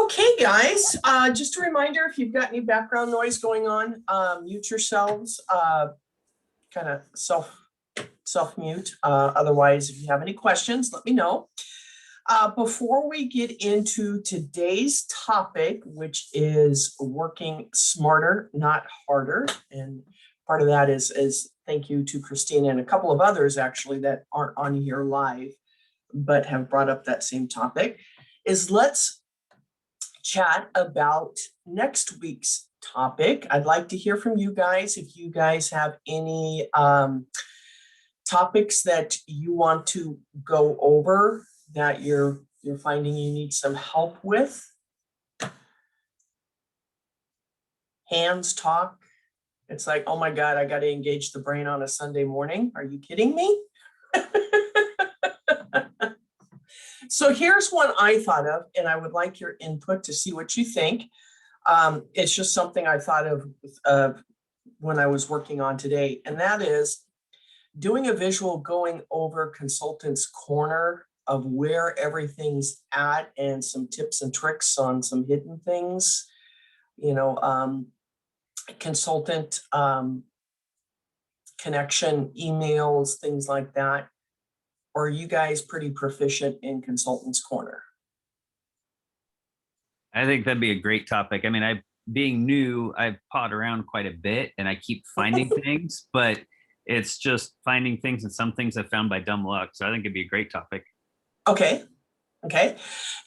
Okay, guys, just a reminder, if you've got any background noise going on, mute yourselves, kind of self mute. Otherwise, if you have any questions, let me know. Before we get into today's topic, which is working smarter, not harder, and part of that is thank you to Christina and a couple of others actually that aren't on here live, but have brought up that same topic, is let's chat about next week's topic. I'd like to hear from you guys if you guys have any topics that you want to go over that you're finding you need some help with. Hands talk. It's like, oh my God, I got to engage the brain on a Sunday morning. Are you kidding me? So here's one I thought of, and I would like your input to see what you think. It's just something I thought of when I was working on today, and that is doing a visual going over Consultant's Corner of where everything's at and some tips and tricks on some hidden things, consultant connection, emails, things like that. Or are you guys pretty proficient in Consultant's Corner? I think that'd be a great topic. I mean, being new, I've pawed around quite a bit and I keep finding things, but it's just finding things, and some things I've found by dumb luck. So I think it'd be a great topic. Okay.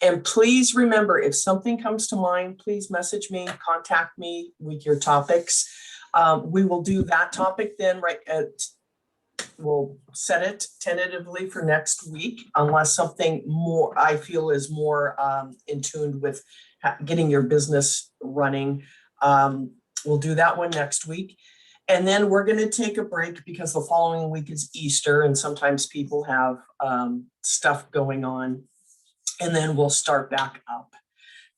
And please remember, if something comes to mind, please message me, contact me with your topics. We will do that topic then we'll set it tentatively for next week, unless something more I feel is more in tune with getting your business running. We'll do that one next week. And then we're going to take a break because the following week is Easter, and sometimes people have stuff going on. And then we'll start back up.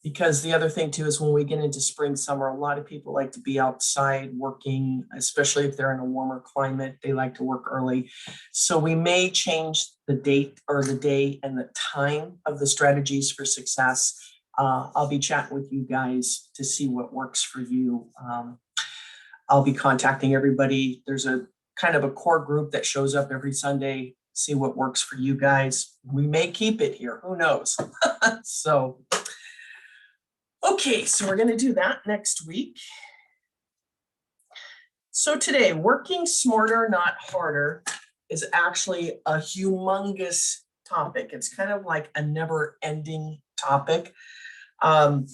Because the other thing too is when we get into spring, summer, a lot of people like to be outside working, especially if they're in a warmer climate. They like to work early. So we may change the date or the day and the time of the strategies for success. I'll be chatting with you guys to see what works for you. I'll be contacting everybody. There's a kind of a core group that shows up every Sunday. See what works for you guys. We may keep it here. Who knows? Okay, so we're going to do that next week. So today, working smarter, not harder, is actually a humongous topic. It's kind of like a never-ending topic. And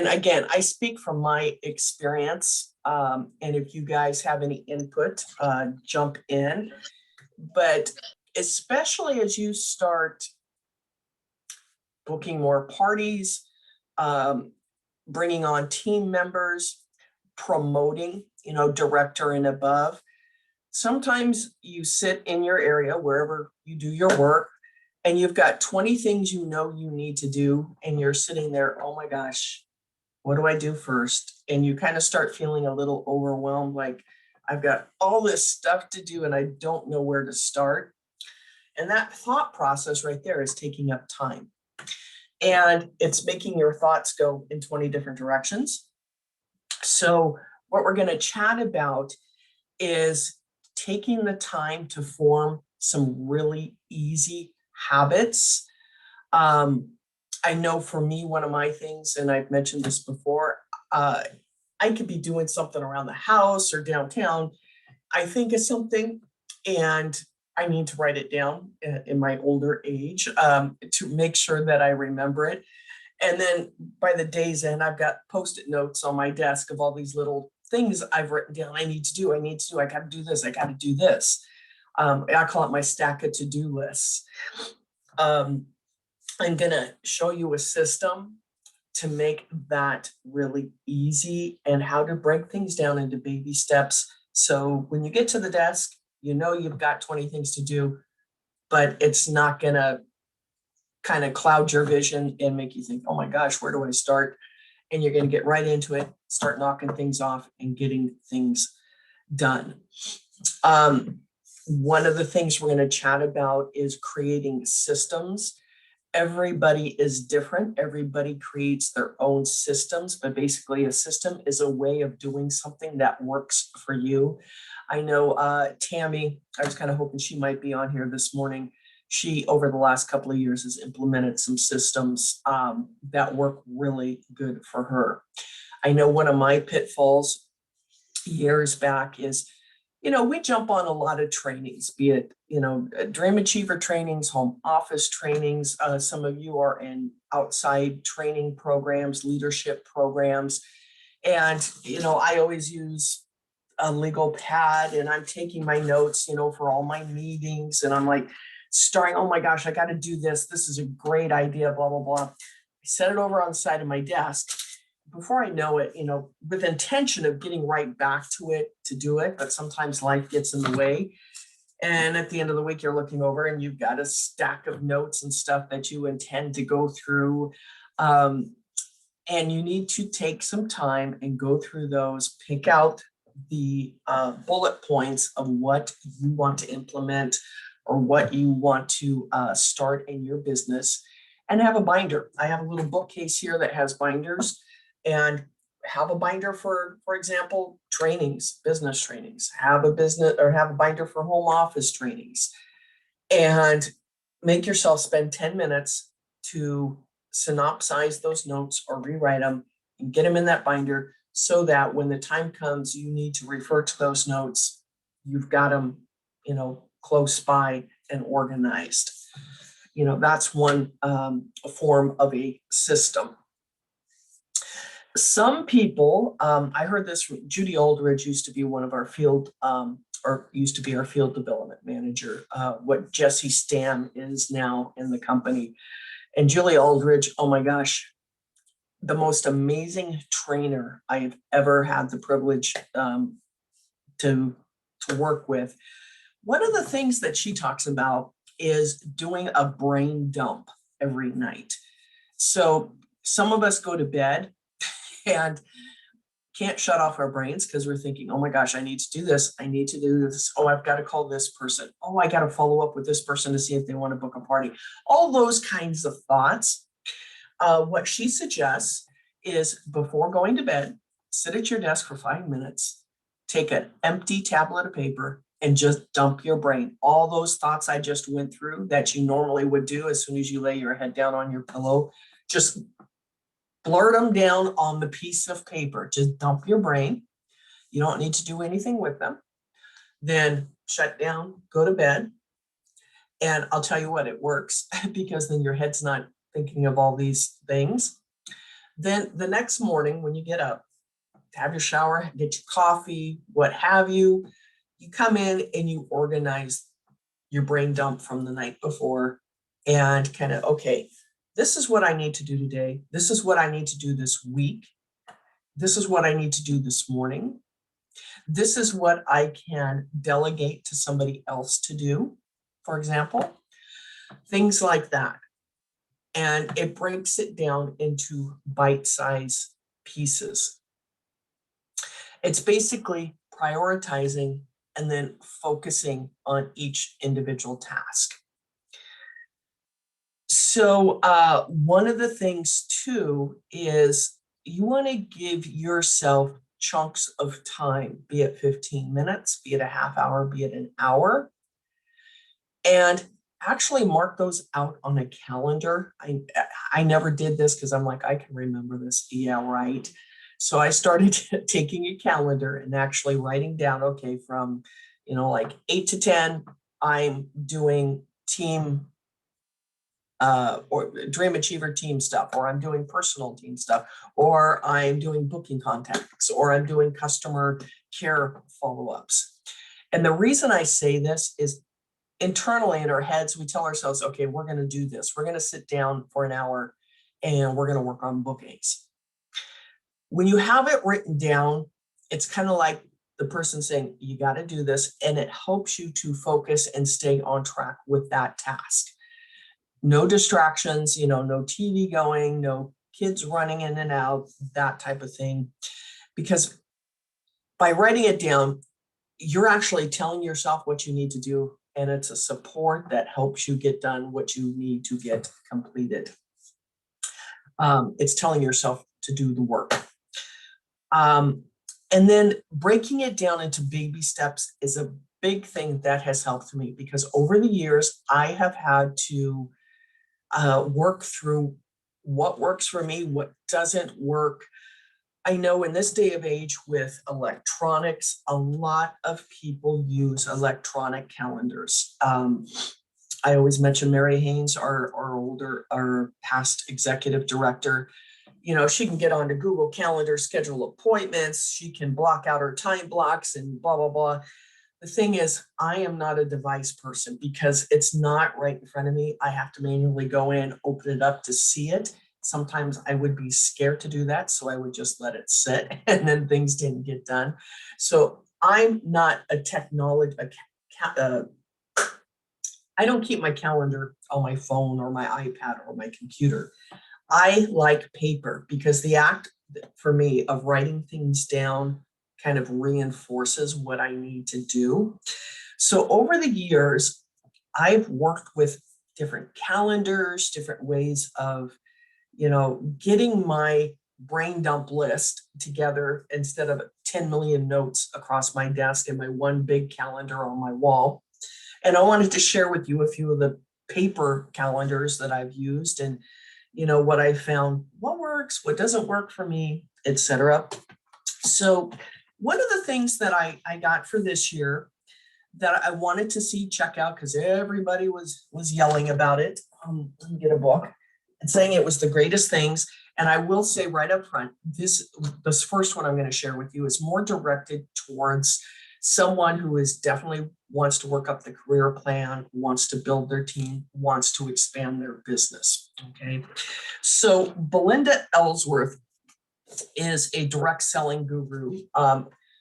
again, I speak from my experience, and if you guys have any input, jump in. But especially as you start booking more parties, bringing on team members, promoting, director and above. Sometimes you sit in your area, wherever you do your work, and you've got 20 things you need to do, and you're sitting there, oh my gosh, what do I do first? And you kind of start feeling a little overwhelmed, like I've got all this stuff to do and I don't know where to start. And that thought process right there is taking up time. And it's making your thoughts go in 20 different directions. So what we're going to chat about is taking the time to form some really easy habits. I know for me, one of my things, and I've mentioned this before, I could be doing something around the house or downtown. I think of something and I need to write it down in my older age to make sure that I remember it. And then by the day's end, I've got Post-it notes on my desk of all these little things I've written down. I need to do, I got to do this. I got to do this. I call it my stack of to-do lists. I'm going to show you a system to make that really easy and how to break things down into baby steps. So when you get to the desk, you've got 20 things to do, but it's not going to kind of cloud your vision and make you think, oh my gosh, where do I start? And you're going to get right into it, start knocking things off and getting things done. One of the things we're going to chat about is creating systems. Everybody is different. Everybody creates their own systems, but basically a system is a way of doing something that works for you. I know Tammy, I was kind of hoping she might be on here this morning. She, over the last couple of years, has implemented some systems that work really good for her. I know one of my pitfalls years back is, we jump on a lot of trainings, be it, Dream Achiever trainings, home office trainings. Some of you are in outside training programs, leadership programs. And, I always use a legal pad and I'm taking my notes, for all my meetings. And I'm like, starting, oh my gosh, I got to do this. This is a great idea, blah, blah, blah. I set it over on the side of my desk. Before I know it, with intention of getting right back to it to do it, but sometimes life gets in the way. And at the end of the week, you're looking over and you've got a stack of notes and stuff that you intend to go through. And you need to take some time and go through those, pick out the bullet points of what you want to implement or what you want to start in your business, and have a binder. I have a little bookcase here that has binders, and have a binder for example, trainings, business trainings, have a binder for home office trainings, and make yourself spend 10 minutes to synopsize those notes or rewrite them and get them in that binder so that when the time comes, you need to refer to those notes, you've got them, close by and organized. That's one form of a system. Some people, I heard this from Judy Aldridge, used to be one of our field, or used to be our field development manager, what Jesse Stam is now in the company. And Julie Aldridge, oh my gosh, the most amazing trainer I've ever had the privilege to work with. One of the things that she talks about is doing a brain dump every night. So some of us go to bed and can't shut off our brains because we're thinking, oh my gosh, I need to do this. I need to do this. Oh, I've got to call this person. Oh, I got to follow up with this person to see if they want to book a party. All those kinds of thoughts. What she suggests is before going to bed, sit at your desk for 5 minutes, take an empty tablet of paper and just dump your brain. All those thoughts I just went through that you normally would do as soon as you lay your head down on your pillow, just blurt them down on the piece of paper. Just dump your brain. You don't need to do anything with them. Then shut down, go to bed. And I'll tell you what, it works because then your head's not thinking of all these things. Then the next morning when you get up, have your shower, get your coffee, what have you, you come in and you organize your brain dump from the night before and kind of, okay, this is what I need to do today. This is what I need to do this week. This is what I need to do this morning. This is what I can delegate to somebody else to do, for example, things like that. And it breaks it down into bite-sized pieces. It's basically prioritizing and then focusing on each individual task. So one of the things too is you want to give yourself chunks of time, be it 15 minutes, be it a half hour, be it an hour, and actually mark those out on a calendar. I never did this because I'm like, I can remember this. Yeah, right. So I started taking a calendar and actually writing down, okay, from, like 8 to 10, I'm doing team or Dream Achiever team stuff, or I'm doing personal team stuff, or I'm doing booking contacts, or I'm doing customer care follow-ups. And the reason I say this is internally in our heads, we tell ourselves, okay, we're going to do this. We're going to sit down for an hour and we're going to work on bookings. When you have it written down, it's kind of like the person saying, you got to do this. And it helps you to focus and stay on track with that task. No distractions, no TV going, no kids running in and out, that type of thing. Because by writing it down, you're actually telling yourself what you need to do and it's a support that helps you get done what you need to get completed. It's telling yourself to do the work. And then breaking it down into baby steps is a big thing that has helped me, because over the years, I have had to work through what works for me, what doesn't work. I know in this day of age with electronics, a lot of people use electronic calendars. I always mention Mary Haynes, our past executive director. You know, she can get onto Google Calendar, schedule appointments. She can block out her time blocks and blah, blah, blah. The thing is, I am not a device person because it's not right in front of me. I have to manually go in, open it up to see it. Sometimes I would be scared to do that, so I would just let it sit and then things didn't get done. So I'm not a technology, I don't keep my calendar on my phone or my iPad or my computer. I like paper because the act for me of writing things down kind of reinforces what I need to do. So over the years, I've worked with different calendars, different ways of, you know, getting my brain dump list together instead of 10 million notes across my desk and my one big calendar on my wall. And I wanted to share with you a few of the paper calendars that I've used and, you know, what I found, what works, what doesn't work for me, etc. So one of the things that I got for this year that I wanted to see check out, because everybody was yelling about it, let me get a book, and saying it was the greatest things. And I will say right up front, this first one I'm going to share with you is more directed towards someone who is definitely wants to work up the career plan, wants to build their team, wants to expand their business. Okay. So Belinda Ellsworth is a direct selling guru.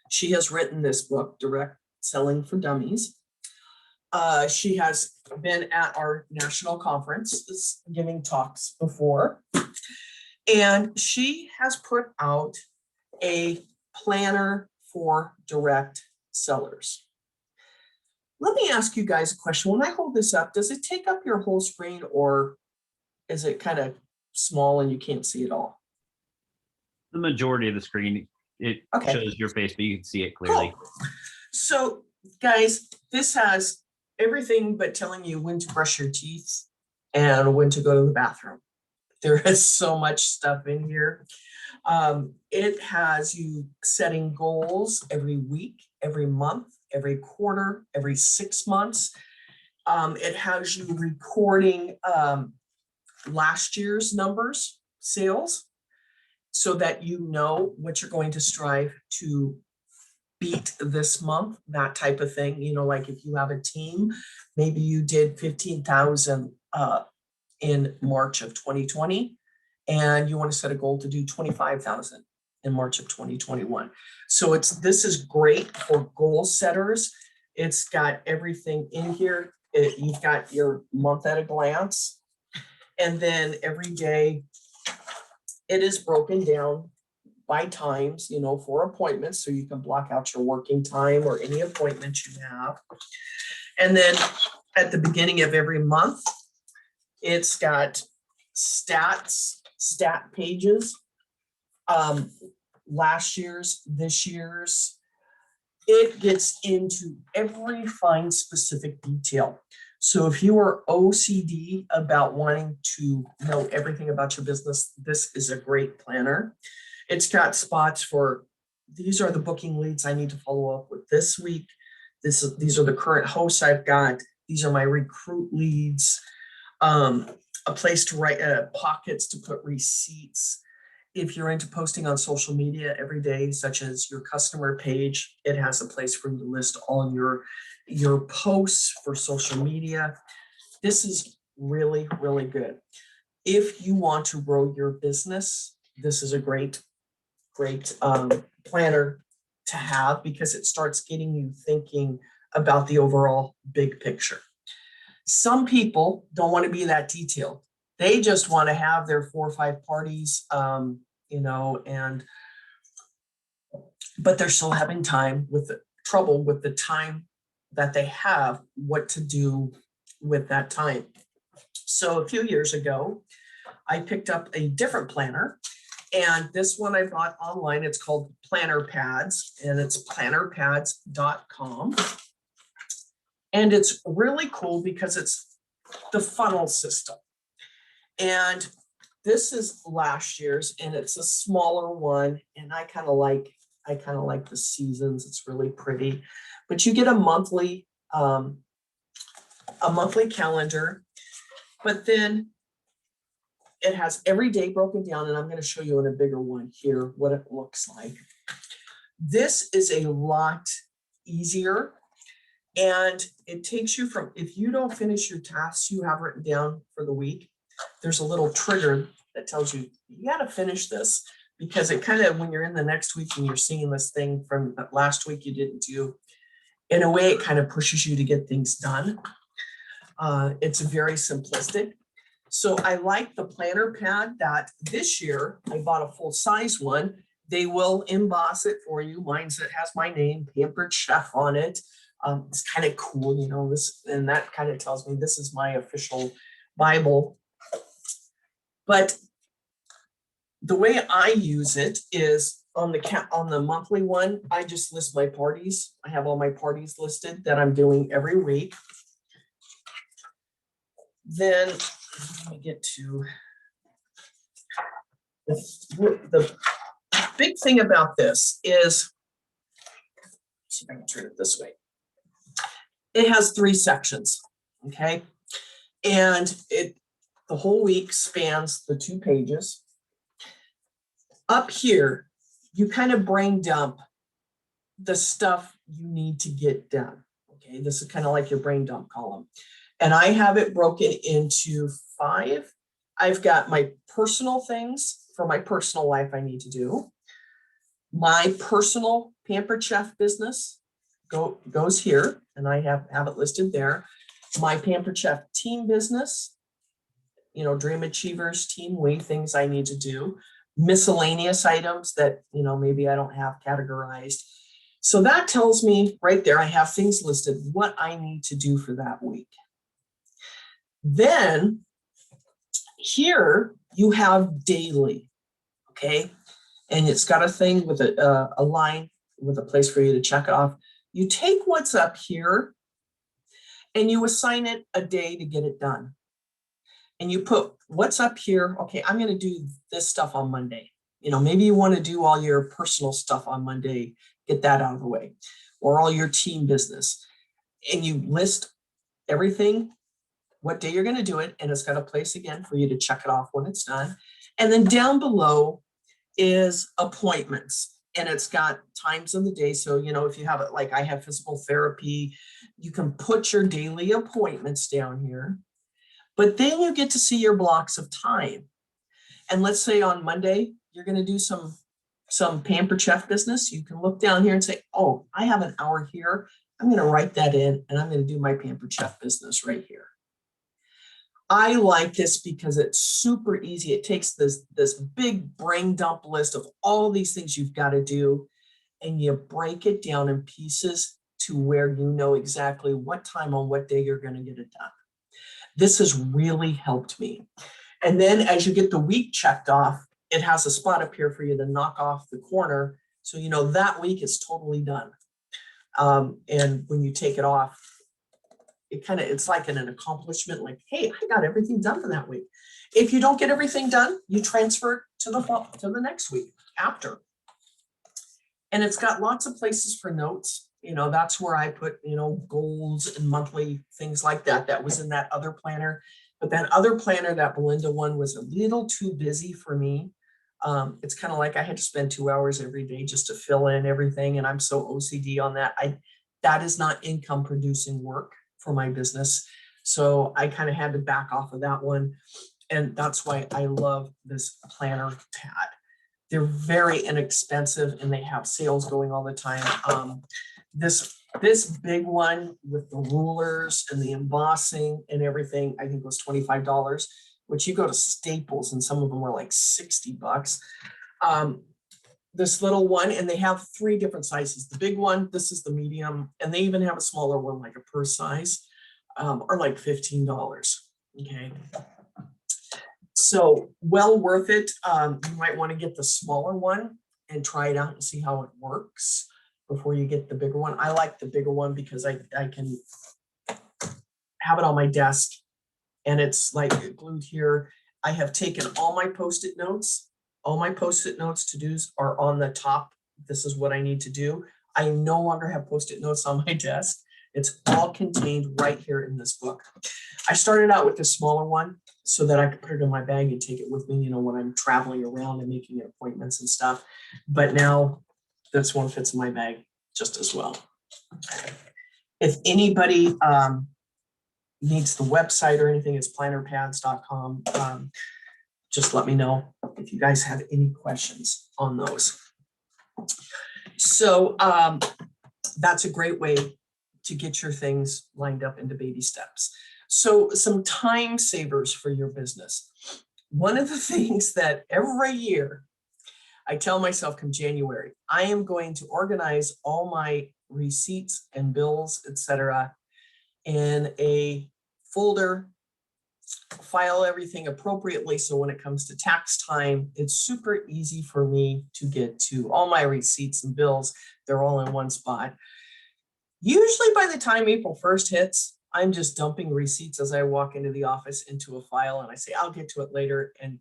She has written this book, Direct Selling for Dummies. She has been at our national conference giving talks before. And she has put out a planner for direct sellers. Let me ask you guys a question. When I hold this up, does it take up your whole screen, or is it kind of small and you can't see it all? The majority of the screen, it shows your face, but you can see it clearly. Cool. So guys, this has everything but telling you when to brush your teeth and when to go to the bathroom. There is so much stuff in here. It has you setting goals every week, every month, every quarter, every 6 months. It has you recording last year's numbers, sales, so that you know what you're going to strive to beat this month, that type of thing. You know, like if you have a team, maybe you did 15,000 in March of 2020, and you want to set a goal to do 25,000 in March of 2021. So this is great for goal setters. It's got everything in here. You've got your month at a glance, and then every day it is broken down by times, you know, for appointments, so you can block out your working time or any appointments you have. And then at the beginning of every month, it's got stat pages, last year's, this year's. It gets into every fine specific detail. So if you are OCD about wanting to know everything about your business, this is a great planner. It's got spots for, these are the booking leads I need to follow up with this week. These are the current hosts I've got. These are my recruit leads. A place to write, pockets to put receipts. If you're into posting on social media every day, such as your customer page, it has a place for you to list all your posts for social media. This is really, really good. If you want to grow your business, this is a great planner to have, because it starts getting you thinking about the overall big picture. Some people don't want to be that detailed. They just want to have their 4 or 5 parties, you know, but they're still having trouble with the time that they have, what to do with that time. So a few years ago, I picked up a different planner, and this one I bought online. It's called Planner Pads, and it's plannerpads.com. And it's really cool because it's the funnel system. And this is last year's, and it's a smaller one, and I kind of like the seasons. It's really pretty. But you get a monthly calendar, but then it has every day broken down, and I'm going to show you in a bigger one here what it looks like. This is a lot easier, and it takes you from, if you don't finish your tasks you have written down for the week, there's a little trigger that tells you, you got to finish this, because it kind of, when you're in the next week and you're seeing this thing from last week you didn't do, in a way, it kind of pushes you to get things done. It's very simplistic. So I like the planner pad that this year I bought a full size one. They will emboss it for you. Mine's that has my name, Pampered Chef, on it. It's kind of cool, you know, this, and that kind of tells me this is my official Bible. But the way I use it is on the monthly one, I just list my parties. I have all my parties listed that I'm doing every week. Then let me get to the big thing about this is, see if I can turn it this way. It has 3 sections, okay? And the whole week spans the 2 pages. Up here, you kind of brain dump the stuff you need to get done, okay? This is kind of like your brain dump column. And I have it broken into 5. I've got my personal things for my personal life I need to do. My personal Pampered Chef business goes here, and I have it listed there. My Pampered Chef team business, you know, Dream Achievers, Team Way, things I need to do. Miscellaneous items that, you know, maybe I don't have categorized. So that tells me right there, I have things listed, what I need to do for that week. Then here you have daily, okay? And it's got a thing with a line with a place for you to check off. You take what's up here and you assign it a day to get it done. And you put what's up here. Okay, I'm going to do this stuff on Monday. You know, maybe you want to do all your personal stuff on Monday, get that out of the way, or all your team business. And you list everything, what day you're going to do it, and it's got a place again for you to check it off when it's done. And then down below is appointments, and it's got times of the day. So, you know, if you have it, like I have physical therapy, you can put your daily appointments down here, but then you get to see your blocks of time. And let's say on Monday, you're going to do some Pampered Chef business. You can look down here and say, oh, I have an hour here. I'm going to write that in, and I'm going to do my Pampered Chef business right here. I like this because it's super easy. It takes this big brain dump list of all these things you've got to do, and you break it down in pieces to where you know exactly what time on what day you're going to get it done. This has really helped me. And then as you get the week checked off, it has a spot up here for you to knock off the corner. So you know that week is totally done. And when you take it off, it's like an accomplishment, like, hey, I got everything done for that week. If you don't get everything done, you transfer it to the next week after. And it's got lots of places for notes. You know, that's where I put, you know, goals and monthly things like that. That was in that other planner. But that other planner, that Belinda one, was a little too busy for me. It's kind of like I had to spend 2 hours every day just to fill in everything. And I'm so OCD on that. That is not income producing work for my business. So I kind of had to back off of that one. And that's why I love this planner pad. They're very inexpensive and they have sales going all the time. This big one with the rulers and the embossing and everything, I think was $25, which you go to Staples and some of them were like $60. this little one, and they have 3 different sizes. The big one, this is the medium, and they even have a smaller one, like a purse size, are like $15. Okay. So well worth it. You might want to get the smaller one and try it out and see how it works before you get the bigger one. I like the bigger one because I can have it on my desk and it's like glued here. I have taken all my Post-it notes. All my Post-it notes to-dos are on the top. This is what I need to do. I no longer have Post-it notes on my desk. It's all contained right here in this book. I started out with the smaller one so that I could put it in my bag and take it with me, when I'm traveling around and making appointments and stuff. But now this one fits in my bag just as well. If anybody needs the website or anything, it's plannerpads.com. Just let me know if you guys have any questions on those. So that's a great way to get your things lined up into baby steps. So some time savers for your business. One of the things that every year I tell myself come January, I am going to organize all my receipts and bills, etc., in a folder, file everything appropriately. So when it comes to tax time, it's super easy for me to get to all my receipts and bills. They're all in one spot. Usually by the time April 1st hits, I'm just dumping receipts as I walk into the office into a file, and I say, I'll get to it later, and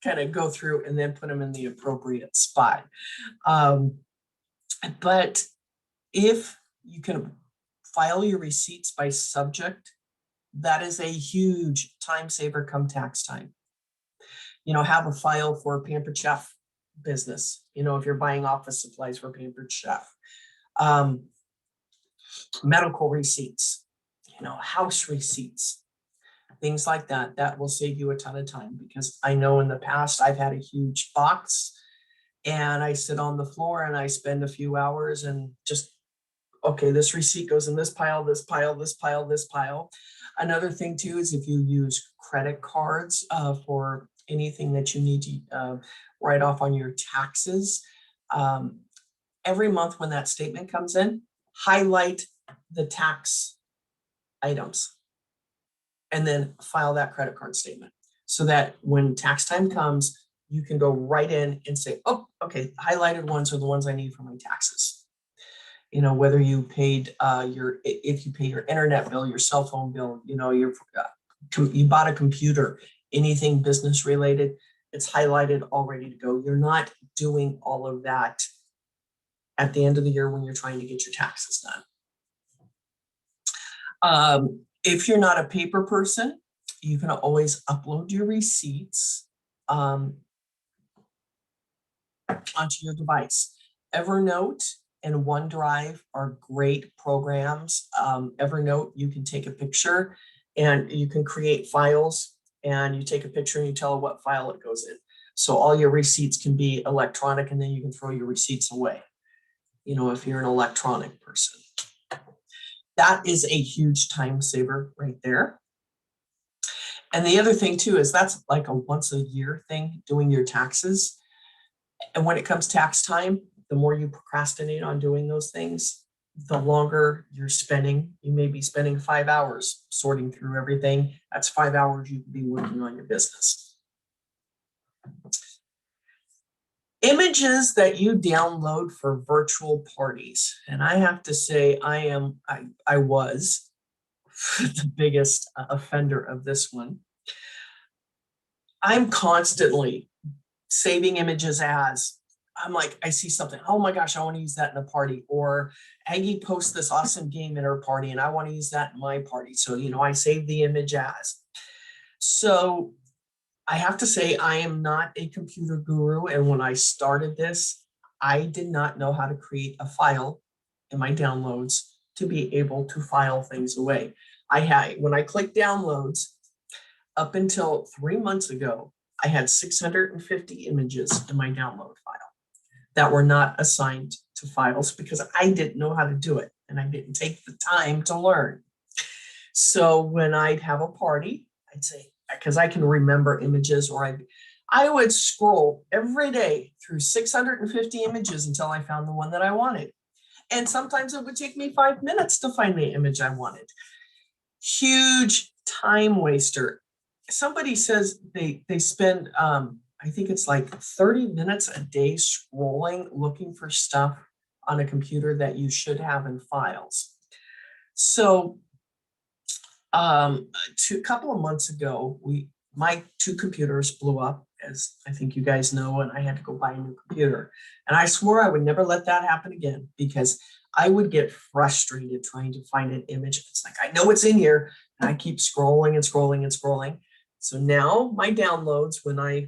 kind of go through and then put them in the appropriate spot. But if you can file your receipts by subject, that is a huge time saver come tax time. Have a file for Pampered Chef business, if you're buying office supplies for Pampered Chef. Medical receipts, house receipts, things like that. That will save you a ton of time, because I know in the past I've had a huge box and I sit on the floor and I spend a few hours and just, okay, this receipt goes in this pile, this pile, this pile, this pile. Another thing too is if you use credit cards for anything that you need to write off on your taxes, every month when that statement comes in, highlight the tax items and then file that credit card statement, so that when tax time comes, you can go right in and say, oh, okay, highlighted ones are the ones I need for my taxes. Whether you paid if you pay your internet bill, your cell phone bill, you bought a computer, anything business related, it's highlighted, all ready to go. You're not doing all of that at the end of the year when you're trying to get your taxes done. If you're not a paper person, you can always upload your receipts onto your device. Evernote and OneDrive are great programs. Evernote, you can take a picture and you can create files, and you take a picture and you tell it what file it goes in. So all your receipts can be electronic, and then you can throw your receipts away, if you're an electronic person. That is a huge time saver right there. And the other thing too is that's like a once a year thing, doing your taxes. And when it comes tax time, the more you procrastinate on doing those things, the longer you're spending. You may be spending 5 hours sorting through everything. That's 5 hours you could be working on your business. Images that you download for virtual parties. And I have to say, I was the biggest offender of this one. I'm constantly saving images as I'm like, I see something, oh my gosh, I want to use that in a party. Or Aggie posts this awesome game in her party and I want to use that in my party. So, I save the image as. So I have to say, I am not a computer guru. And when I started this, I did not know how to create a file in my downloads to be able to file things away. When I clicked downloads, up until 3 months ago, I had 650 images in my download file that were not assigned to files because I didn't know how to do it and I didn't take the time to learn. So when I'd have a party, I'd say, because I can remember images, or I would scroll every day through 650 images until I found the one that I wanted. And sometimes it would take me 5 minutes to find the image I wanted. Huge time waster. Somebody says they spend I think it's like 30 minutes a day scrolling, looking for stuff on a computer that you should have in files. So a couple of months ago, my two computers blew up, as I think you guys know, and I had to go buy a new computer. And I swore I would never let that happen again because I would get frustrated trying to find an image. It's like, I know it's in here, and I keep scrolling and scrolling and scrolling. So now my downloads, when I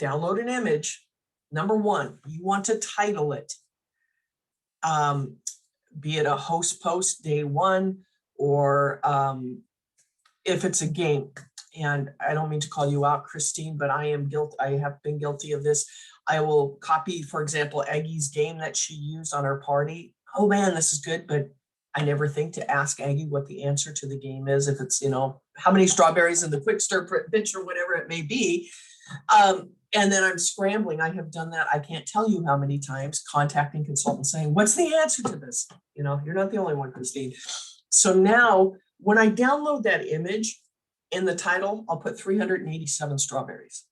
download an image, number one, you want to title it. Be it a host post day one, or if it's a game. And I don't mean to call you out, Christine, but I have been guilty of this. I will copy, for example, Aggie's game that she used on her party. Oh man, this is good, but I never think to ask Aggie what the answer to the game is. If it's, how many strawberries in the quick stir pitch or whatever it may be. And then I'm scrambling. I have done that. I can't tell you how many times, contacting consultants saying, what's the answer to this? You're not the only one, Christine. So now when I download that image, in the title, I'll put 387 strawberries.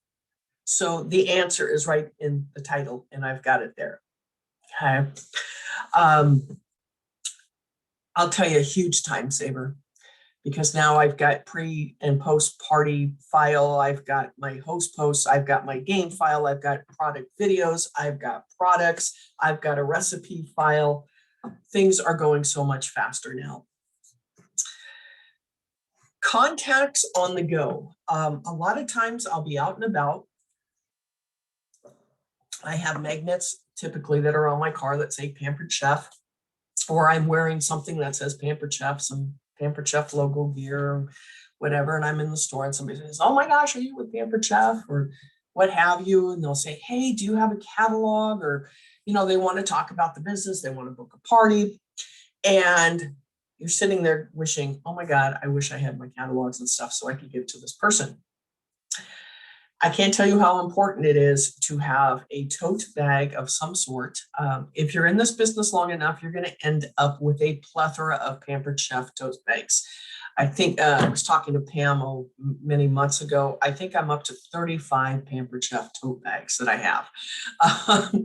So the answer is right in the title, and I've got it there. Okay. I'll tell you, a huge time saver, because now I've got pre and post party file. I've got my host posts. I've got my game file. I've got product videos. I've got products. I've got a recipe file. Things are going so much faster now. Contacts on the go. A lot of times I'll be out and about. I have magnets typically that are on my car that say Pampered Chef, or I'm wearing something that says Pampered Chef, some Pampered Chef logo gear, or whatever, and I'm in the store and somebody says, oh my gosh, are you with Pampered Chef, or what have you? And they'll say, hey, do you have a catalog? Or, they want to talk about the business. They want to book a party. And you're sitting there wishing, oh my God, I wish I had my catalogs and stuff so I could give to this person. I can't tell you how important it is to have a tote bag of some sort. If you're in this business long enough, you're going to end up with a plethora of Pampered Chef tote bags. I think I was talking to Pam many months ago. I think I'm up to 35 Pampered Chef tote bags that I have.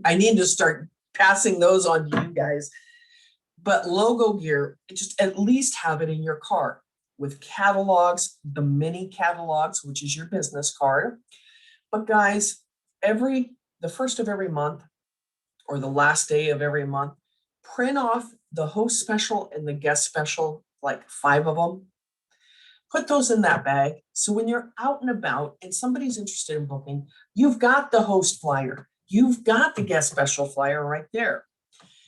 I need to start passing those on to you guys. But logo gear, just at least have it in your car with catalogs, the mini catalogs, which is your business card. But guys, the first of every month or the last day of every month, print off the host special and the guest special, like 5 of them. Put those in that bag. So when you're out and about and somebody's interested in booking, you've got the host flyer. You've got the guest special flyer right there.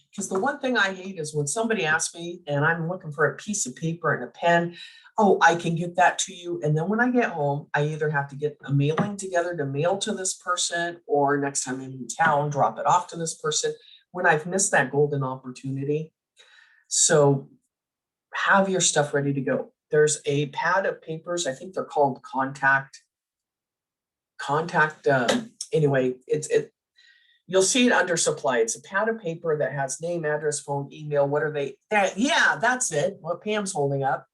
Because the one thing I hate is when somebody asks me and I'm looking for a piece of paper and a pen, oh, I can get that to you. And then when I get home, I either have to get a mailing together to mail to this person, or next time I'm in town, drop it off to this person when I've missed that golden opportunity. So have your stuff ready to go. There's a pad of papers. I think they're called contact. Anyway, you'll see it under supply. It's a pad of paper that has name, address, phone, email. What are they? Yeah, that's it. What Pam's holding up.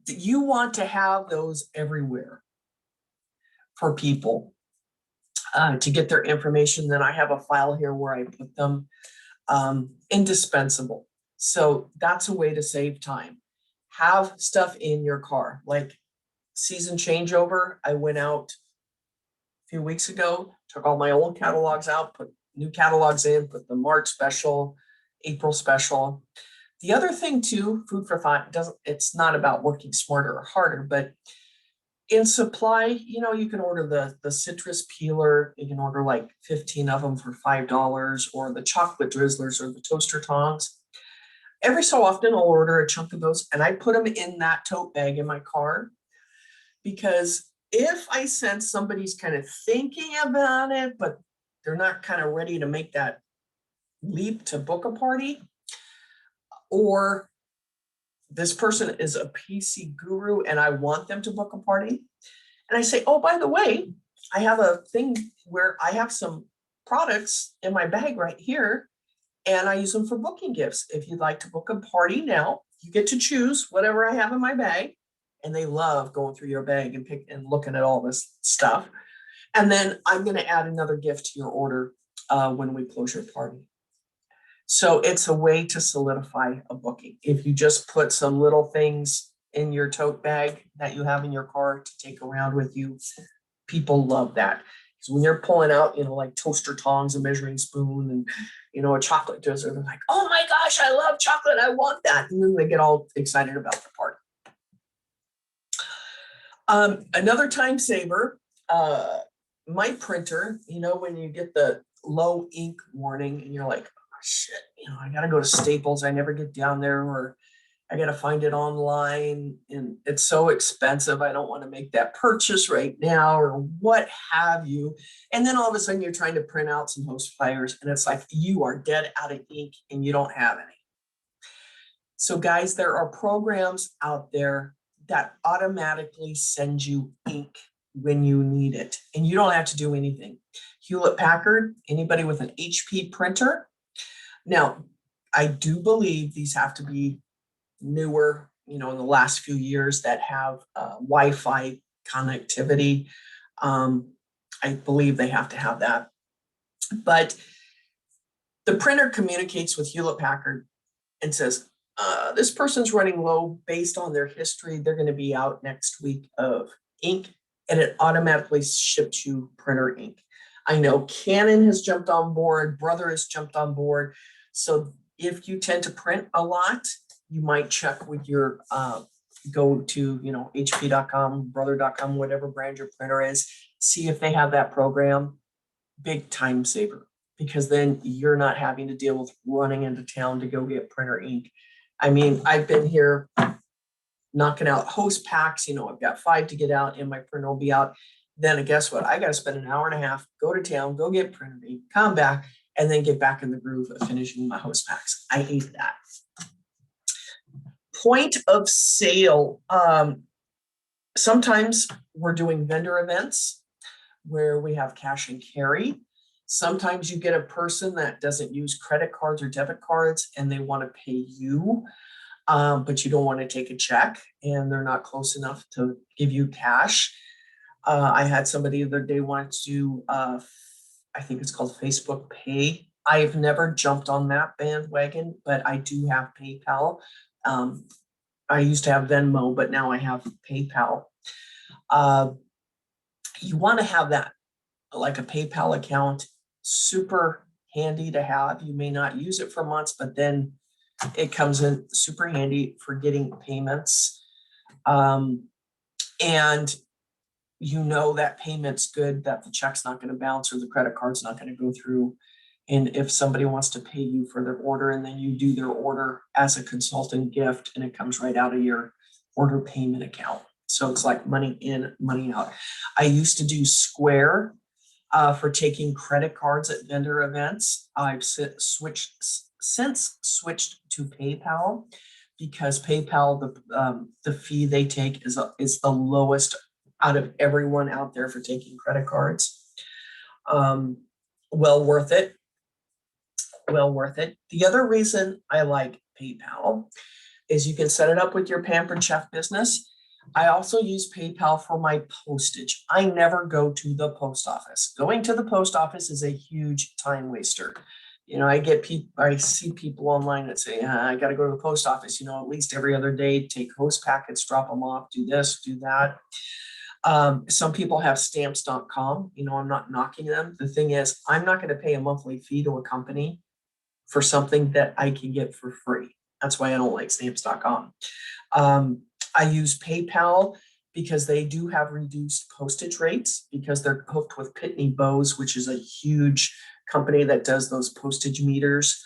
You want to have those everywhere for people to get their information. Then I have a file here where I put them. Indispensable. So that's a way to save time. Have stuff in your car, like season changeover. I went out a few weeks ago, took all my old catalogs out, put new catalogs in, put the March special, April special. The other thing too, food for thought, it's not about working smarter or harder, but in supply, you can order the citrus peeler. You can order like 15 of them for $5, or the chocolate drizzlers or the toaster tongs. Every so often I'll order a chunk of those and I put them in that tote bag in my car, because if I sense somebody's kind of thinking about it, but they're not kind of ready to make that leap to book a party, or this person is a PC guru and I want them to book a party, and I say, oh, by the way, I have a thing where I have some products in my bag right here, and I use them for booking gifts. If you'd like to book a party now, you get to choose whatever I have in my bag. And they love going through your bag and pick and looking at all this stuff. And then I'm going to add another gift to your order when we close your party. So it's a way to solidify a booking. If you just put some little things in your tote bag that you have in your car to take around with you, people love that. Because when you're pulling out, like toaster tongs, a measuring spoon, and a chocolate dessert, they're like, "Oh my gosh, I love chocolate. I want that." And then they get all excited about the party. Another time saver, my printer, when you get the low ink warning and you're like, "Oh, shit, I got to go to Staples. I never get down there, or I got to find it online and it's so expensive. I don't want to make that purchase right now," or what have you. And then all of a sudden you're trying to print out some host flyers and it's like you are dead out of ink and you don't have any. So guys, there are programs out there that automatically send you ink when you need it, and you don't have to do anything. Hewlett Packard, anybody with an HP printer. Now, I do believe these have to be newer, in the last few years, that have Wi-Fi connectivity. I believe they have to have that. But the printer communicates with Hewlett Packard and says, this person's running low based on their history. They're going to be out next week of ink, and it automatically ships you printer ink. I know Canon has jumped on board, Brother has jumped on board. So if you tend to print a lot, you might check with your, go to, HP.com, Brother.com, whatever brand your printer is, see if they have that program. Big time saver, because then you're not having to deal with running into town to go get printer ink. I mean, I've been here knocking out host packs, I've got 5 to get out and my printer will be out. Then guess what? I got to spend an hour and a half, go to town, go get printer ink, come back, and then get back in the groove of finishing my host packs. I hate that. Point of sale. Sometimes we're doing vendor events where we have cash and carry. Sometimes you get a person that doesn't use credit cards or debit cards and they want to pay you, but you don't want to take a check and they're not close enough to give you cash. I had somebody the other day want to do, I think it's called Facebook Pay. I've never jumped on that bandwagon, but I do have PayPal. I used to have Venmo, but now I have PayPal. You want to have that, like a PayPal account, super handy to have. You may not use it for months, but then it comes in super handy for getting payments. And that payment's good, that the check's not going to bounce or the credit card's not going to go through. And if somebody wants to pay you for their order and then you do their order as a consultant gift and it comes right out of your order payment account. So it's like money in, money out. I used to do Square for taking credit cards at vendor events. I've since switched to PayPal because PayPal, the fee they take is the lowest out of everyone out there for taking credit cards. Well worth it. Well worth it. The other reason I like PayPal is you can set it up with your Pampered Chef business. I also use PayPal for my postage. I never go to the post office. Going to the post office is a huge time waster. I see people online that say, I got to go to the post office, at least every other day, take host packets, drop them off, do this, do that. Some people have stamps.com, I'm not knocking them. The thing is, I'm not going to pay a monthly fee to a company for something that I can get for free. That's why I don't like stamps.com. I use PayPal because they do have reduced postage rates because they're hooked with Pitney Bowes, which is a huge company that does those postage meters.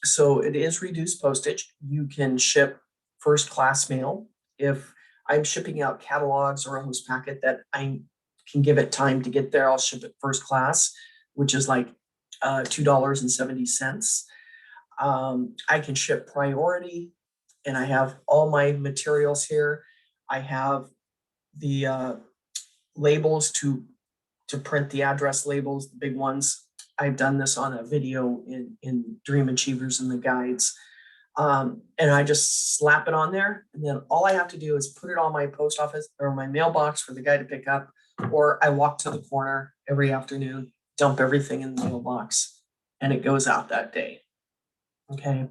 So it is reduced postage. You can ship first class mail. If I'm shipping out catalogs or a host packet that I can give it time to get there, I'll ship it first class, which is like $2.70. I can ship priority, and I have all my materials here. I have the labels to to print the address labels, the big ones. I've done this on a video in Dream Achievers and the guides. And I just slap it on there. And then all I have to do is put it on my post office or my mailbox for the guy to pick up. Or I walk to the corner every afternoon, dump everything in the mailbox, and it goes out that day. Okay.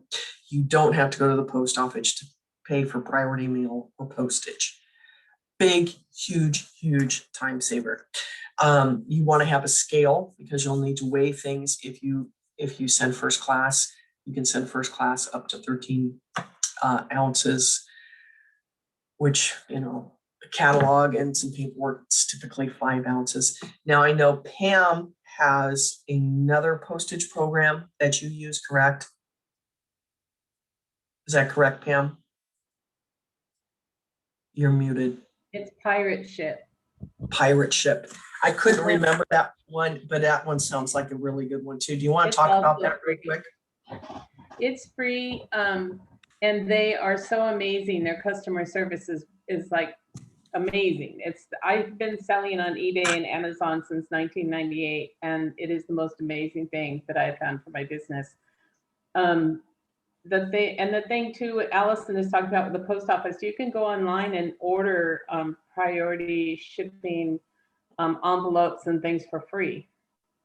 You don't have to go to the post office to pay for priority mail or postage. Big, huge time saver. You want to have a scale because you'll need to weigh things if you send first class. You can send first class up to 13 ounces, which, you know, a catalog and some paperwork, it's typically 5 ounces. Now I know Pam has another postage program that you use, correct? Is that correct, Pam? You're muted. It's Pirate Ship. Pirate Ship. I couldn't remember that one, but that one sounds like a really good one too. Do you want to It's talk about also that real free. quick? It's free, and they are so amazing. Their customer service is like amazing. I've been selling on eBay and Amazon since 1998, and it is the most amazing thing that I've found for my business. The thing too, Allison is talking about with the post office, you can go online and order priority shipping envelopes and things for free.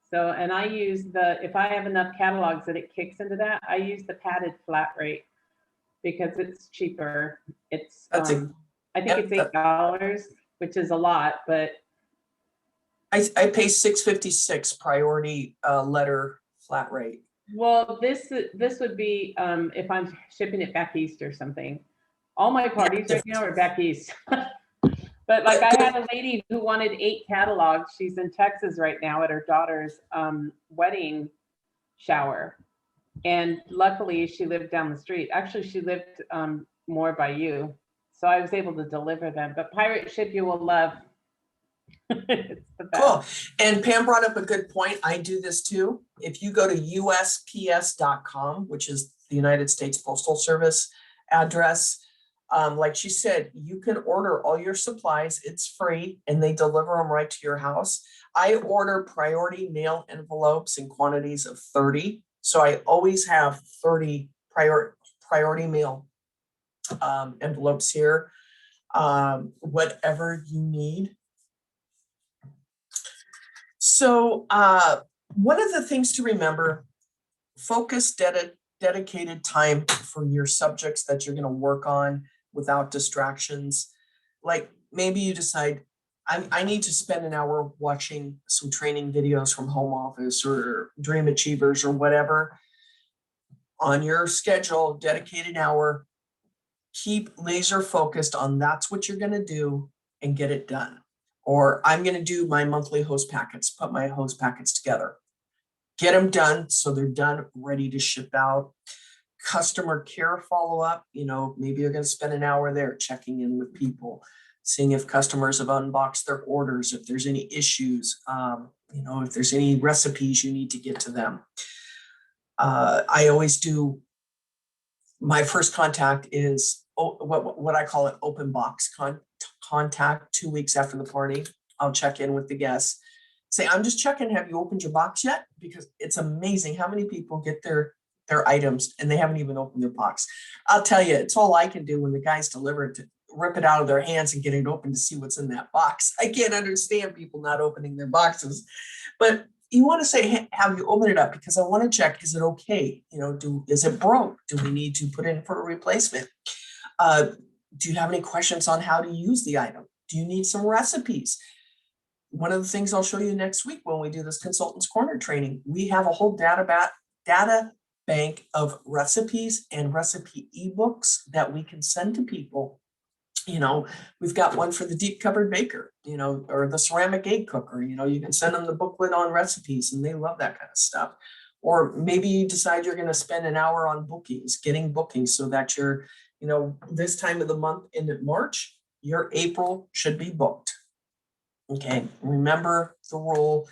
So, and I use if I have enough catalogs that it kicks into that, I use the padded flat rate because it's cheaper. It's, I think it's $8, which is a lot, but. I pay $6.56 priority letter flat rate. Well, this would be if I'm shipping it back east or something. All my parties right now are back east. But like I had a lady who wanted 8 catalogs. She's in Texas right now at her daughter's wedding shower. And luckily she lived down the street. Actually, she lived more by you. So I was able to deliver them. But Pirate Ship you will love. It's the best. Cool. And Pam brought up a good point. I do this too. If you go to USPS.com, which is the United States Postal Service address, like she said, you can order all your supplies. It's free and they deliver them right to your house. I order priority mail envelopes in quantities of 30. So I always have 30 priority mail envelopes here, whatever you need. So one of the things to remember, focus dedicated time for your subjects that you're going to work on without distractions. Like maybe you decide, I need to spend an hour watching some training videos from Home Office or Dream Achievers or whatever. On your schedule, dedicated hour, keep laser focused on that's what you're going to do and get it done. Or I'm going to do my monthly host packets, put my host packets together, get them done so they're done, ready to ship out. Customer care follow-up, you know, maybe you're going to spend an hour there checking in with people, seeing if customers have unboxed their orders, if there's any issues, you know, if there's any recipes you need to get to them. I always do, my first contact is what I call an open box contact 2 weeks after the party. I'll check in with the guests, say, I'm just checking, have you opened your box yet? Because it's amazing how many people get their items and they haven't even opened their box. I'll tell you, it's all I can do when the guys deliver it to rip it out of their hands and get it open to see what's in that box. I can't understand people not opening their boxes, but you want to say, hey, have you opened it up? Because I want to check, is it okay? You know, is it broke? Do we need to put in for a replacement? Do you have any questions on how to use the item? Do you need some recipes? One of the things I'll show you next week when we do this Consultants Corner training, we have a whole data bank of recipes and recipe ebooks that we can send to people. You know, we've got one for the deep covered baker, you know, or the ceramic egg cooker. You know, you can send them the booklet on recipes and they love that kind of stuff. Or maybe you decide you're going to spend an hour on bookings, getting bookings so that you're, you know, this time of the month in March, your April should be booked. Okay, remember the rule,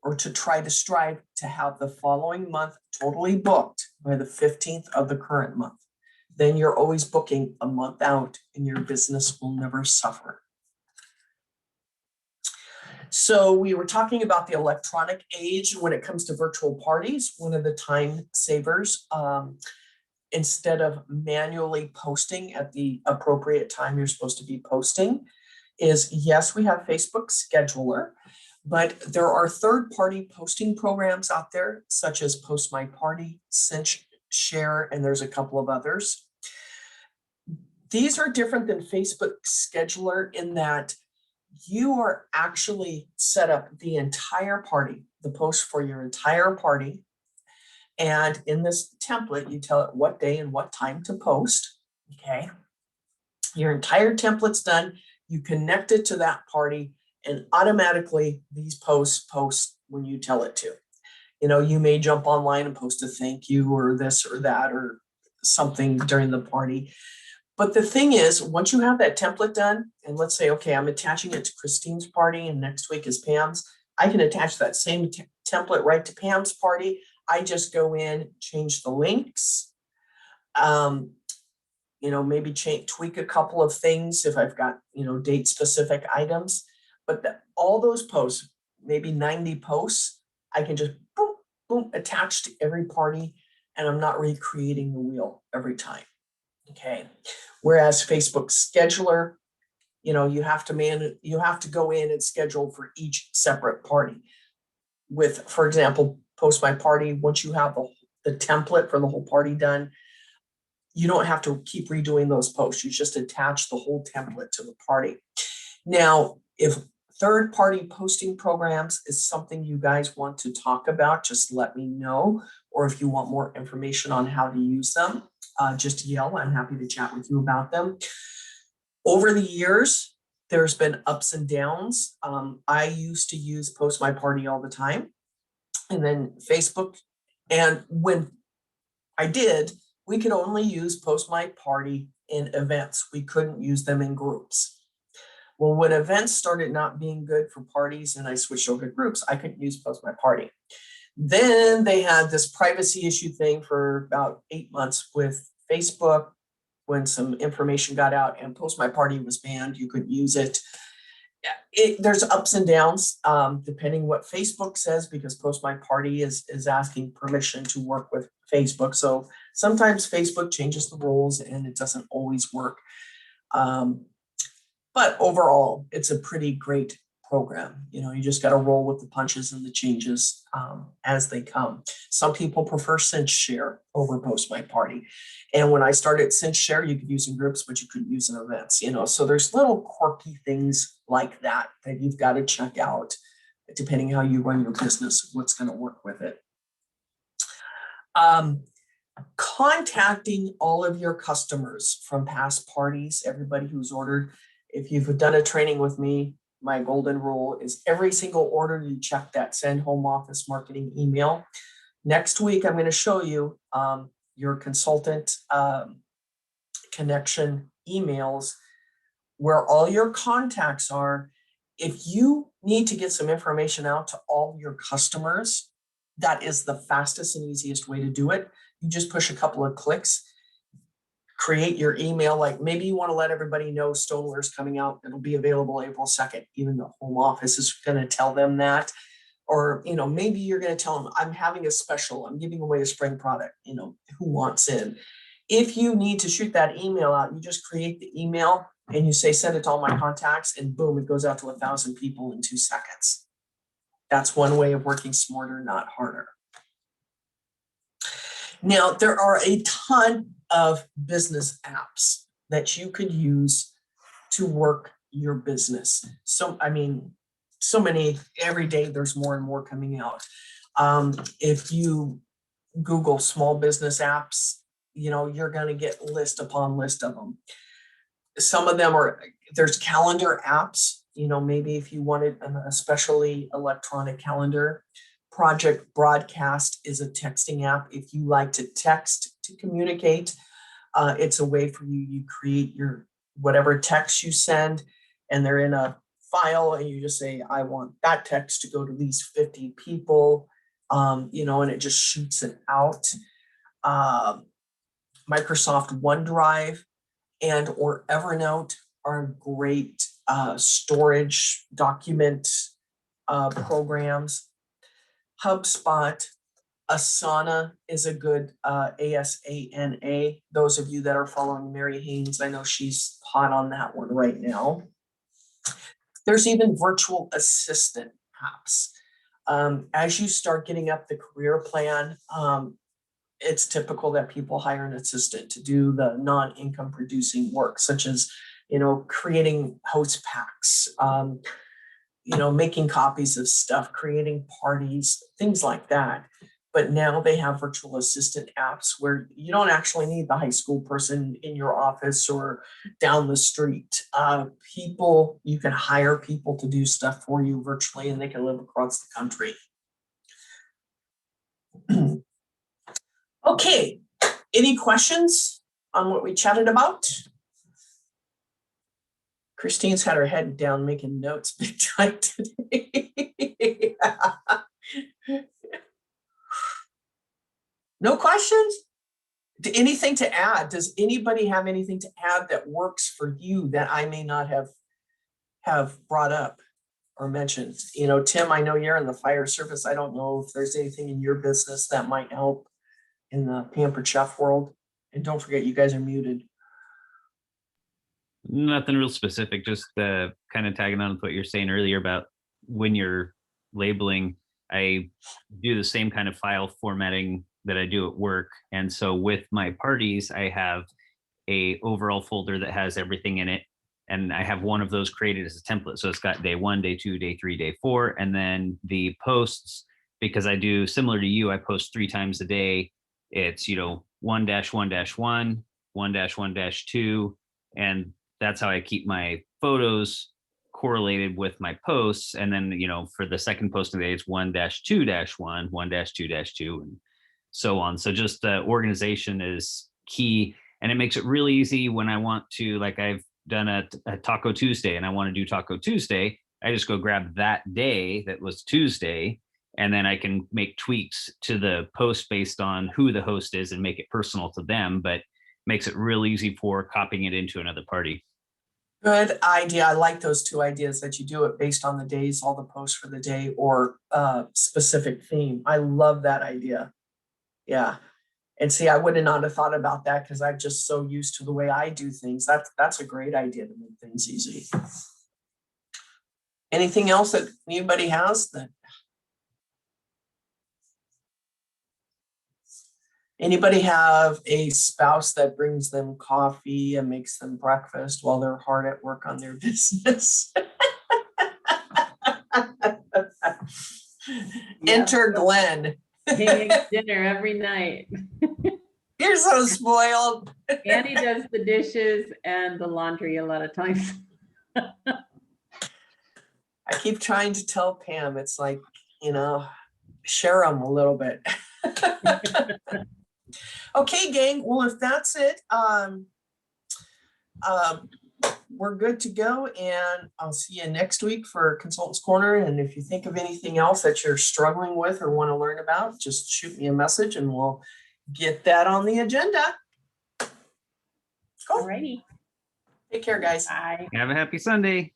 or to try to strive to have the following month totally booked by the 15th of the current month. Then you're always booking a month out and your business will never suffer. So we were talking about the electronic age when it comes to virtual parties. One of the time savers, instead of manually posting at the appropriate time you're supposed to be posting, is yes, we have Facebook Scheduler, but there are third-party posting programs out there, such as Post My Party, Cinch Share, and there's a couple of others. These are different than Facebook Scheduler in that you are actually set up the entire party, the post for your entire party. And in this template, you tell it what day and what time to post, okay? Your entire template's done. You connect it to that party and automatically these posts post when you tell it to. You know, you may jump online and post a thank you or this or that or something during the party. But the thing is, once you have that template done, and let's say, okay, I'm attaching it to Christine's party and next week is Pam's, I can attach that same template right to Pam's party. I just go in, change the links, you know, maybe tweak a couple of things if I've got, you know, date specific items, but all those posts, maybe 90 posts, I can just boom, boom, attach to every party, and I'm not recreating the wheel every time. Okay. Whereas Facebook Scheduler, you know, you have to go in and schedule for each separate party. With, for example, Post My Party, once you have the template for the whole party done, you don't have to keep redoing those posts. You just attach the whole template to the party. Now, if third-party posting programs is something you guys want to talk about, just let me know. Or if you want more information on how to use them, just yell. I'm happy to chat with you about them. Over the years, there's been ups and downs. I used to use Post My Party all the time, and then Facebook. And when I did, we could only use Post My Party in events. We couldn't use them in groups. Well, when events started not being good for parties and I switched over to groups, I couldn't use Post My Party. Then they had this privacy issue thing for about 8 months with Facebook when some information got out and Post My Party was banned. You couldn't use it. There's ups and downs depending what Facebook says, because Post My Party is asking permission to work with Facebook. So sometimes Facebook changes the rules and it doesn't always work. But overall, it's a pretty great program. You know, you just got to roll with the punches and the changes as they come. Some people prefer Cinch Share over Post My Party. And when I started Cinch Share, you could use in groups, but you couldn't use in events, you know. So there's little quirky things like that that you've got to check out, depending how you run your business, what's going to work with it. Contacting all of your customers from past parties, everybody who's ordered. If you've done a training with me, my golden rule is every single order you check that send home office marketing email. Next week, I'm going to show you your consultant connection emails where all your contacts are. If you need to get some information out to all your customers, that is the fastest and easiest way to do it. You just push a couple of clicks, create your email. Like maybe you want to let everybody know Stoneware is coming out. It'll be available April 2nd. Even the home office is going to tell them that. Or, you know, maybe you're going to tell them, I'm having a special, I'm giving away a spring product, you know, who wants in? If you need to shoot that email out, you just create the email and you say, send it to all my contacts, and boom, it goes out to 1,000 people in 2 seconds. That's one way of working smarter, not harder. Now, there are a ton of business apps that you could use to work your business. So, I mean, so many, every day there's more and more coming out. If you Google small business apps, you know, you're going to get list upon list of them. Some of them are, there's calendar apps, you know, maybe if you wanted an especially electronic calendar. Project Broadcast is a texting app. If you like to text to communicate, it's a way for you, you create your whatever text you send, and they're in a file, and you just say, I want that text to go to these 50 people, you know, and it just shoots it out. Microsoft OneDrive and or Evernote are great storage document programs. HubSpot, Asana is a good, ASANA. Those of you that are following Mary Haynes, I know she's hot on that one right now. There's even virtual assistant apps. As you start getting up the career plan, it's typical that people hire an assistant to do the non-income producing work, such as, creating host packs, making copies of stuff, creating parties, things like that. But now they have virtual assistant apps where you don't actually need the high school person in your office or down the street. You can hire people to do stuff for you virtually, and they can live across the country. Okay, any questions on what we chatted about? Christine's had her head down making notes big time today. No questions? Anything to add? Does anybody have anything to add that works for you that I may not have brought up or mentioned? Tim, I know you're in the fire service. I don't know if there's anything in your business that might help in the Pampered Chef world. And don't forget, you guys are muted. Nothing real specific, just kind of tagging on with what you're saying earlier about when you're labeling. I do the same kind of file formatting that I do at work. And so with my parties, I have a overall folder that has everything in it. And I have one of those created as a template. So it's got day 1, day 2, day 3, day 4. And then the posts, because I do similar to you, I post 3 times a day. It's, 1-1-1, 1-1-2. And that's how I keep my photos correlated with my posts. And then, for the second posting day, it's 1-2-1, 1-2-2, and so on. So just organization is key. And it makes it really easy when I want to, like I've done a Taco Tuesday and I want to do Taco Tuesday. I just go grab that day that was Tuesday, and then I can make tweaks to the post based on who the host is and make it personal to them, but makes it real easy for copying it into another party. Good idea. I like those 2 ideas, that you do it based on the days, all the posts for the day, or specific theme. I love that idea. Yeah. And see, I would not have thought about that because I'm just so used to the way I do things. That's a great idea to make things easy. Anything else that anybody has that? Anybody have a spouse that brings them coffee and makes them breakfast while they're hard at work on their business? Enter Glenn. He makes dinner every night. You're so spoiled. And he does the dishes and the laundry a lot of times. I keep trying to tell Pam, it's like, share them a little bit. Okay, gang. Well, if that's it, we're good to go, and I'll see you next week for Consultants Corner. And if you think of anything else that you're struggling with or want to learn about, just shoot me a message and we'll get that on the agenda. Cool. Alrighty. Take care, guys. Bye. Have a happy Sunday.